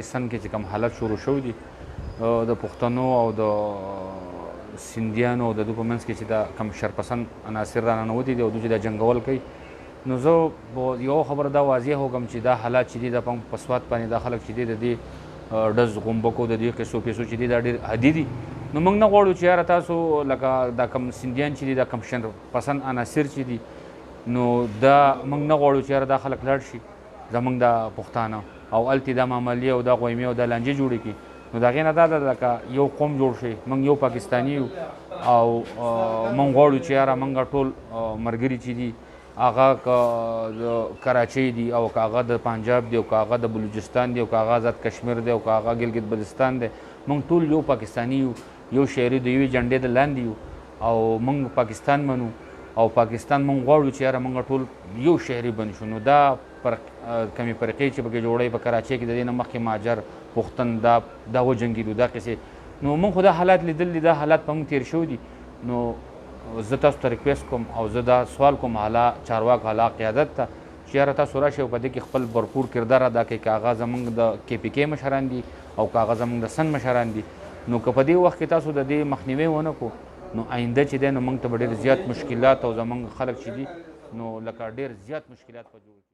سن کې چې کوم حالت شروع شوی دي د پښتنو او د سیندیانو او د دوی په منځ کې چې دا کم شرپسند عناصر راننوتي دي او دوی چې دا جنګول کوي، نو زه به یو خبره دا واضح وکړم چې دا حالات چې دي دا په سوات باندې دا خلک چې دي د دې ډز غومبکو د دې قصو پیسو چې دي دا ډېر عادي دي. نو موږ نه غواړو چې یاره تاسو لکه دا کم سیندیان چې دي دا کم شرپسند عناصر چې دي نو دا موږ نه غواړو چې یاره دا خلک لاړ شي زموږ د پښتانه او هلته دا معاملې او دا غویمې او دا لانجې جوړې کړي. نو د هغې نه دا ده لکه یو قوم جوړ شي، موږ یو پاکستاني یو او موږ غواړو چې یاره موږ ټول ملګري چې دي هغه که د کراچۍ دي او که هغه د پنجاب دی او که هغه د بلوچستان دی او که هغه آزاد کشمیر دی او که هغه ګلګت بلتستان دی، موږ ټول یو پاکستاني یو، یو شهري د یوې جنډې د لاندې یو او موږ پاکستان منو او پاکستان موږ غواړو چې یاره موږ ټول یو شهري بند شو. نو دا کمې فرقې چې پکې جوړوي په کراچۍ کې د دې نه مخکې مهاجر پښتون دا وجنګېدو دا قصې، نو موږ خو دا حالات لیدل دي، دا حالات په موږ تېر شوي دي. نو زه تاسو ته ریکویسټ کوم او زه دا سوال کوم اعلی چارواک اعلی قیادت ته چې یاره تاسو راشئ او په دې کې خپل بھرپور کردار ادا کړئ. که هغه زموږ د کې پي کې مشران دي او که هغه زموږ د سن مشران دي، نو که په دې وخت کې تاسو د دې مخنیوی ونه کړو نو آینده چې دی نو موږ ته به ډېر زیات مشکلات او زموږ خلک چې دي نو لکه ډېر زیات مشکلات به جوړ